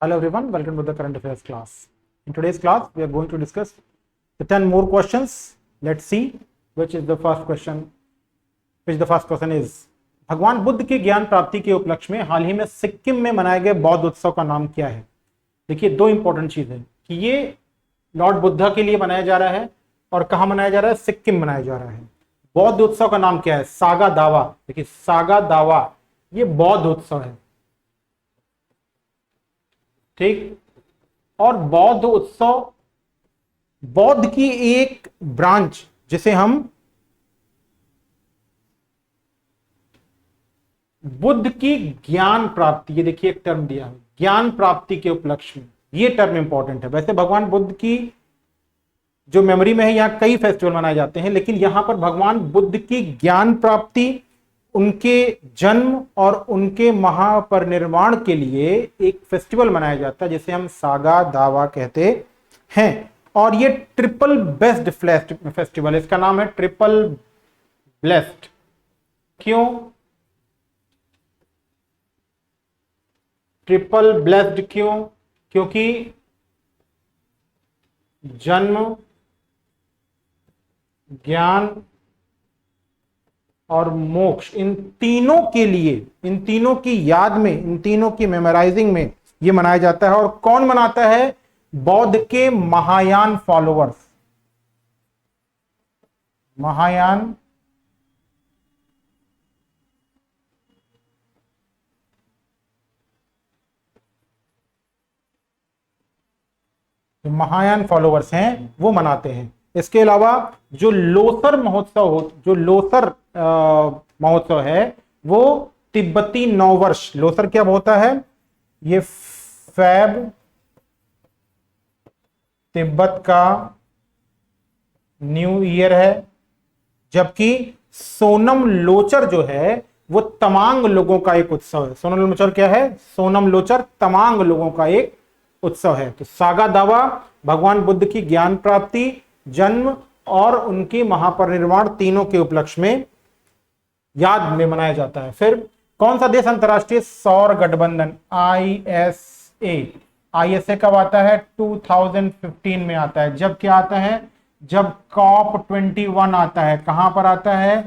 Hello everyone, welcome to the current affairs class. In today's class, we are going to discuss the 10 more questions. Let's see which the first question is. भगवान बुद्ध की ज्ञान प्राप्ति के उपलक्ष्य में हाल ही में सिक्किम में मनाए गए बौद्ध उत्सव का नाम क्या है? देखिए, दो इंपॉर्टेंट चीज है कि ये लॉर्ड बुद्धा के लिए मनाया जा रहा है और कहां मनाया जा रहा है? सिक्किम मनाया जा रहा है। बौद्ध उत्सव का नाम क्या है? सागा दावा। देखिए, सागा दावा ये बौद्ध उत्सव है, ठीक। और बौद्ध उत्सव बौद्ध की एक ब्रांच जिसे हम बुद्ध की ज्ञान प्राप्ति, ये देखिए एक टर्म दिया है, ज्ञान प्राप्ति के उपलक्ष्य में, ये टर्म इंपॉर्टेंट है। वैसे भगवान बुद्ध की जो मेमोरी में है यहां कई फेस्टिवल मनाए जाते हैं, लेकिन यहां पर भगवान बुद्ध की ज्ञान प्राप्ति, उनके जन्म और उनके महापरिनिर्वाण के लिए एक फेस्टिवल मनाया जाता है जिसे हम सागा दावा कहते हैं। और ये ट्रिपल बेस्ड फेस्टिवल, इसका नाम है ट्रिपल ब्लेस्ड। क्यों ट्रिपल ब्लेस्ड? क्यों? क्योंकि जन्म, ज्ञान और मोक्ष, इन तीनों के लिए, इन तीनों की याद में, इन तीनों की मेमोराइजिंग में ये मनाया जाता है। और कौन मनाता है? बौद्ध के महायान फॉलोअर्स। महायान महायान फॉलोअर्स हैं वो मनाते हैं। इसके अलावा जो लोसर महोत्सव है वो तिब्बती नववर्ष, लोसर क्या होता है? ये फैब तिब्बत का न्यू ईयर है। जबकि सोनम लोचर जो है वो तमांग लोगों का एक उत्सव है। सोनम लोचर क्या है? सोनम लोचर तमांग लोगों का एक उत्सव है। तो सागा दावा भगवान बुद्ध की ज्ञान प्राप्ति, जन्म और उनकी महापरिनिर्वाण तीनों के उपलक्ष्य में याद में मनाया जाता है। फिर कौन सा देश अंतरराष्ट्रीय सौर गठबंधन ISA कब आता है? 2015 में आता है। जब क्या आता है? जब COP21 आता है। कहां पर आता है?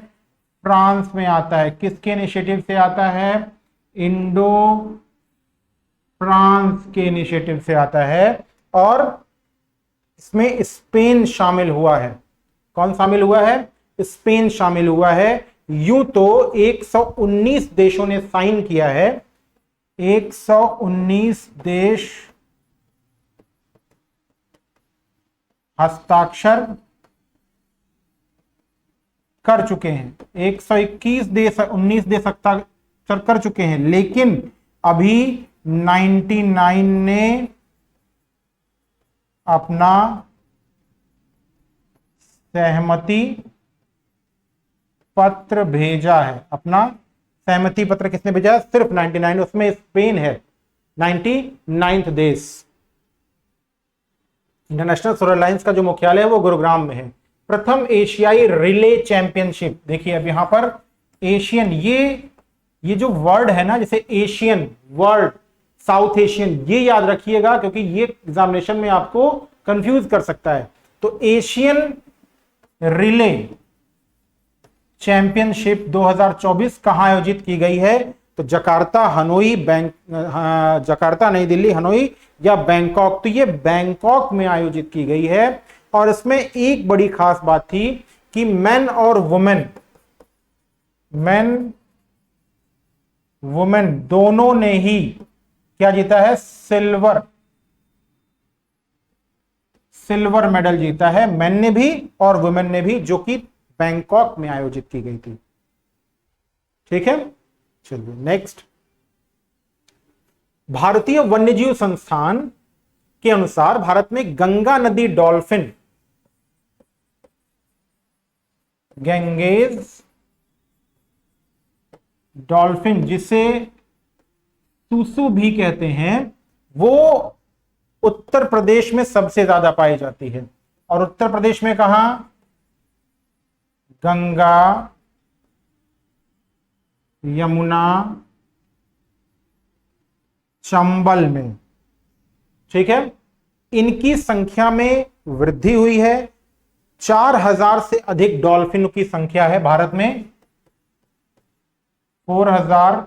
फ्रांस में आता है। किसके इनिशिएटिव से आता है? इंडो फ्रांस के इनिशिएटिव से आता है। और इसमें स्पेन शामिल हुआ है। कौन शामिल हुआ है? स्पेन शामिल हुआ है। यूं तो 119 देशों ने साइन किया है, 119 देश हस्ताक्षर कर चुके हैं, 119 देश हस्ताक्षर कर चुके हैं, लेकिन अभी 99 ने अपना सहमति पत्र भेजा है। अपना सहमति पत्र किसने भेजा है? सिर्फ 99, उसमें स्पेन है 99th देश। इंटरनेशनल सोलर अलायंस का जो मुख्यालय है वो गुरुग्राम में है। प्रथम एशियाई रिले चैंपियनशिप, देखिए अब यहां पर एशियन, ये जो वर्ड है ना, जैसे एशियन वर्ल्ड, साउथ एशियन, ये याद रखिएगा क्योंकि ये एग्जामिनेशन में आपको कंफ्यूज कर सकता है। तो एशियन रिले चैंपियनशिप 2024 कहां आयोजित की गई है? तो जकार्ता, हनोई, जकार्ता, नई दिल्ली, हनोई या बैंकॉक। तो ये बैंकॉक में आयोजित की गई है। और इसमें एक बड़ी खास बात थी कि मेन और वुमेन दोनों ने ही क्या जीता है? सिल्वर मेडल जीता है, मेन ने भी और वुमेन ने भी, जो कि बैंकॉक में आयोजित की गई थी। ठीक है, चलिए नेक्स्ट। भारतीय वन्यजीव संस्थान के अनुसार भारत में गंगा नदी डॉल्फिन, गैंगेज डॉल्फिन, जिसे सुसु भी कहते हैं, वो उत्तर प्रदेश में सबसे ज्यादा पाई जाती है। और उत्तर प्रदेश में कहां? गंगा, यमुना, चंबल में, ठीक है, इनकी संख्या में वृद्धि हुई है। 4000 से अधिक डॉल्फिन की संख्या है भारत में, 4000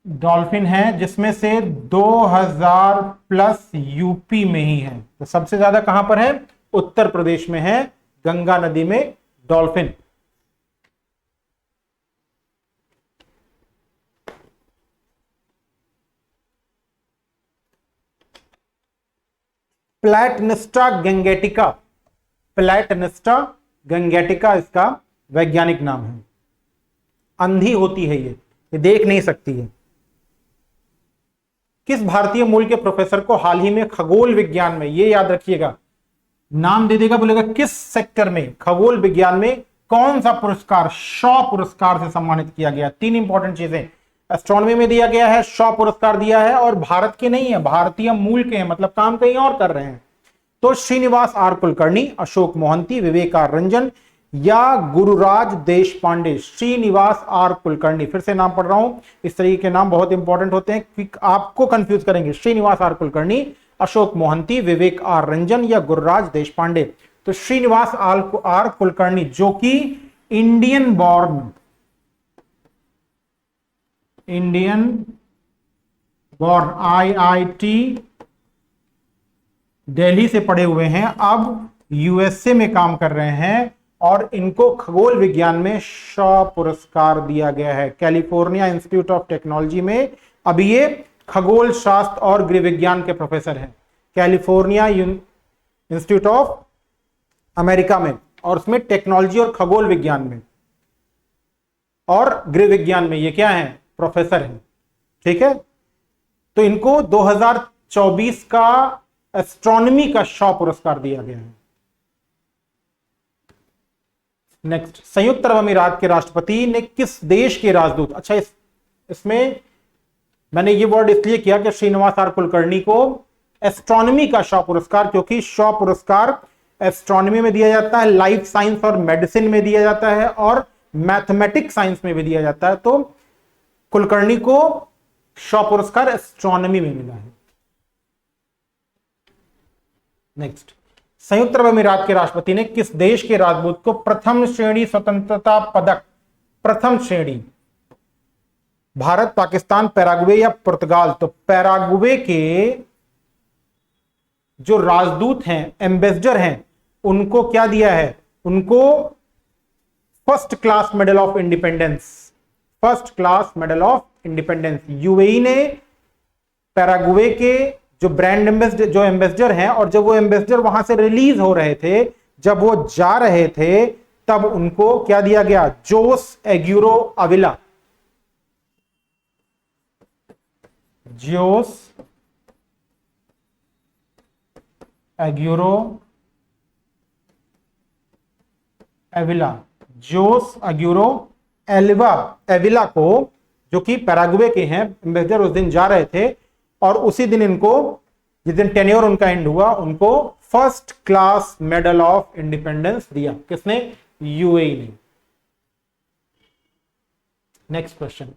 डॉल्फिन है, जिसमें से 2000 प्लस यूपी में ही है। तो सबसे ज्यादा कहां पर है? उत्तर प्रदेश में है, गंगा नदी में डॉल्फिन। प्लैटनिस्टा गंगेटिका, प्लैटनिस्टा गंगेटिका इसका वैज्ञानिक नाम है। अंधी होती है ये देख नहीं सकती है। किस भारतीय मूल के प्रोफेसर को हाल ही में खगोल विज्ञान में, ये याद रखिएगा, नाम दे देगा, बोलेगा किस सेक्टर में, खगोल विज्ञान में कौन सा पुरस्कार, शॉ पुरस्कार से सम्मानित किया गया। 3 इंपॉर्टेंट चीजें, एस्ट्रोनॉमी में दिया गया है, शॉ पुरस्कार दिया है, और भारत के नहीं है, भारतीय मूल के हैं, मतलब काम कहीं और कर रहे हैं। तो श्रीनिवास आर कुलकर्णी, अशोक मोहंती, विवेक आर रंजन या गुरुराज देशपांडे। श्रीनिवास आर कुलकर्णी, फिर से नाम पढ़ रहा हूं, इस तरीके के नाम बहुत इंपॉर्टेंट होते हैं कि आपको कंफ्यूज करेंगे। श्रीनिवास आर कुलकर्णी, अशोक मोहंती, विवेक आर रंजन या गुरुराज देशपांडे। तो श्रीनिवास आर कुलकर्णी जो कि इंडियन बॉर्न IIT दिल्ली से पढ़े हुए हैं, अब यूएसए में काम कर रहे हैं, और इनको खगोल विज्ञान में शॉ पुरस्कार दिया गया है, कैलिफोर्निया इंस्टीट्यूट ऑफ टेक्नोलॉजी में। अभी ये खगोल शास्त्र और गृह विज्ञान के प्रोफेसर हैं, कैलिफोर्निया इंस्टीट्यूट ऑफ अमेरिका में, और उसमें टेक्नोलॉजी और खगोल विज्ञान में और गृह विज्ञान में ये क्या है? प्रोफेसर हैं। ठीक है, तो इनको 2024 का एस्ट्रोनॉमी का शॉ पुरस्कार दिया गया है। नेक्स्ट, संयुक्त अरब अमीरात के राष्ट्रपति ने किस देश के राजदूत, अच्छा इसमें मैंने ये वर्ड इसलिए किया कि श्रीनिवास आर कुलकर्णी को एस्ट्रोनॉमी का शॉ पुरस्कार, क्योंकि शॉ पुरस्कार एस्ट्रोनॉमी में दिया जाता है, लाइफ साइंस और मेडिसिन में दिया जाता है, और मैथमेटिक्स साइंस में भी दिया जाता है। तो कुलकर्णी को शॉ पुरस्कार एस्ट्रोनॉमी में मिला है। नेक्स्ट, संयुक्त अरब अमीरात के राष्ट्रपति ने किस देश के राजदूत को प्रथम श्रेणी स्वतंत्रता पदक, प्रथम श्रेणी, भारत, पाकिस्तान, पैराग्वे या पुर्तगाल? तो पैराग्वे के जो राजदूत हैं, एम्बेसडर हैं, उनको क्या दिया है? उनको first class medal of independence, first class medal of independence. UAE ने पैराग्वे के जो ब्रांड एम्बेसडर, जो एम्बेसडर हैं, और जब वो एम्बेसडर वहां से रिलीज हो रहे थे, जब वो जा रहे थे, तब उनको क्या दिया गया? जोस एग्यूरो अविला, जोस एग्यूरो एविला, जोस एग्यूरो एविला को, जो कि पैराग्वे के हैं एम्बेसडर, उस दिन जा रहे थे, और उसी दिन इनको, जिस दिन टेन्योर उनका एंड हुआ, उनको first class medal of independence दिया। किसने? यूएई ने। नेक्स्ट क्वेश्चन,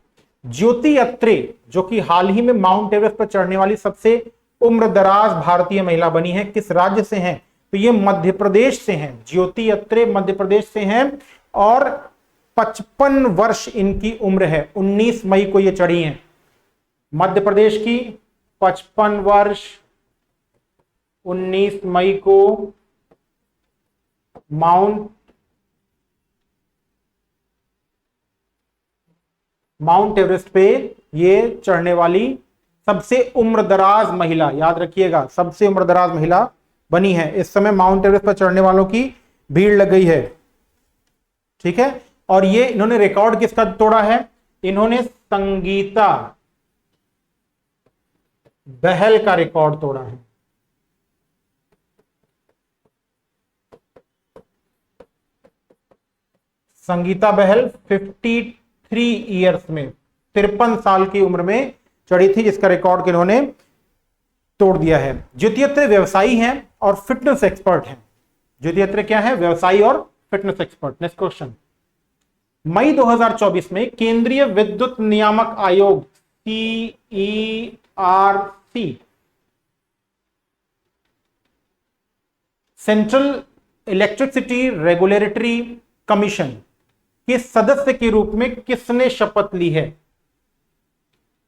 ज्योति अत्रे जो कि हाल ही में माउंट एवरेस्ट पर चढ़ने वाली सबसे उम्रदराज भारतीय महिला बनी है, किस राज्य से हैं? तो ये मध्य प्रदेश से हैं। ज्योति अत्रे मध्य प्रदेश से हैं, और 55 वर्ष इनकी उम्र है। 19 मई को ये चढ़ी हैं। मध्य प्रदेश की 55 वर्ष, 19 मई को माउंट एवरेस्ट पे ये चढ़ने वाली सबसे उम्रदराज महिला, याद रखिएगा, सबसे उम्रदराज महिला बनी है। इस समय माउंट एवरेस्ट पर चढ़ने वालों की भीड़ लग गई है। ठीक है, और ये इन्होंने रिकॉर्ड किसका तोड़ा है? इन्होंने संगीता बहल का रिकॉर्ड तोड़ा है। संगीता बहल 53 ईयर्स में, 53 साल की उम्र में चढ़ी थी, जिसका रिकॉर्ड इन्होंने तोड़ दिया है। ज्योति अत्रे व्यवसायी हैं और फिटनेस एक्सपर्ट हैं। ज्योति अत्रे क्या है? व्यवसायी और फिटनेस एक्सपर्ट। नेक्स्ट क्वेश्चन, मई 2024 में केंद्रीय विद्युत नियामक आयोग CERC, central electricity regulatory commission के सदस्य के रूप में किसने शपथ ली है?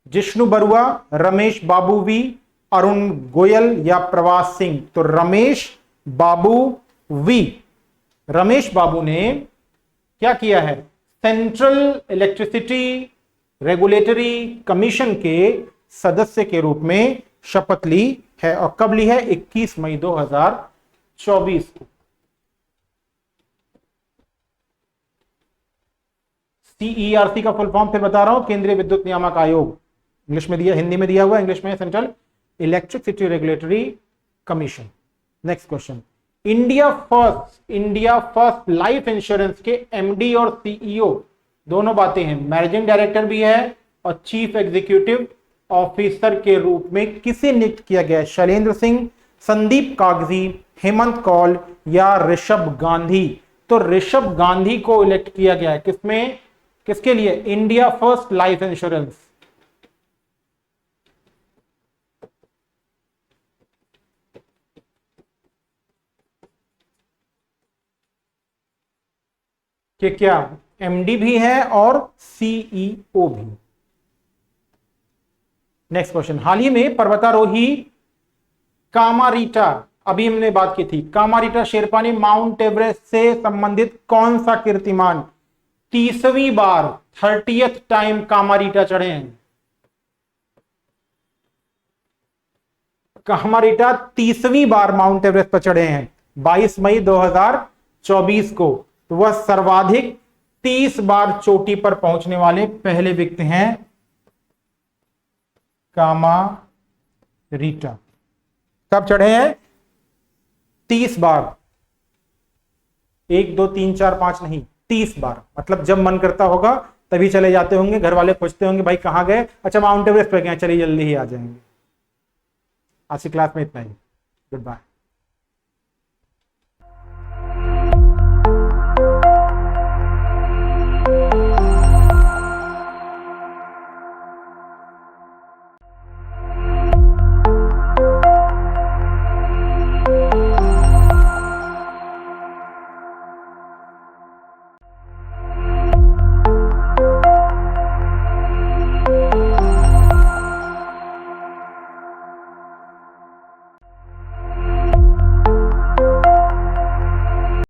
जिष्णु बरुआ, रमेश बाबू वी, अरुण गोयल या प्रवास सिंह? तो रमेश बाबू वी, रमेश बाबू ने क्या किया है? सेंट्रल इलेक्ट्रिसिटी रेगुलेटरी कमीशन के सदस्य के रूप में शपथ ली है। और कब ली है? 21 मई 2024 को। CERC का फुल फॉर्म फिर बता रहा हूं, केंद्रीय विद्युत नियामक आयोग। इंग्लिश में दिया, हिंदी में दिया हुआ, इंग्लिश में central electricity regulatory commission. Next question, India first life insurance के एमडी और सीईओ दोनों बातें हैं, मैनेजिंग डायरेक्टर भी है और चीफ एग्जीक्यूटिव ऑफिसर के रूप में किसे नियुक्त किया गया है? शैलेंद्र सिंह, संदीप कागजी, हेमंत कौल या ऋषभ गांधी? तो ऋषभ गांधी को इलेक्ट किया गया है। किसमें, किसके लिए? India first life insurance. कि क्या एमडी भी है और सीईओ भी। नेक्स्ट क्वेश्चन, हाल ही में पर्वतारोही कामारीटा, अभी हमने बात की थी, कामारीटा शेरपा ने माउंट एवरेस्ट से संबंधित कौन सा कीर्तिमान 30वीं बार 30th टाइम कामारीटा चढ़े हैं? कामारीटा 30वीं बार माउंट एवरेस्ट पर चढ़े हैं 22 मई 2024 को। तो वह सर्वाधिक 30 बार चोटी पर पहुंचने वाले पहले व्यक्ति हैं कामारीटा। कब चढ़े हैं? 30 बार, 1 2 3 4 5 नहीं, 30 बार। मतलब जब मन करता होगा तभी चले जाते होंगे, घर वाले पूछते होंगे भाई कहां गए? अच्छा माउंट एवरेस्ट पे गए, चलिए जल्दी ही आ जाएंगे। आज की क्लास में इतना ही, गुड बाय।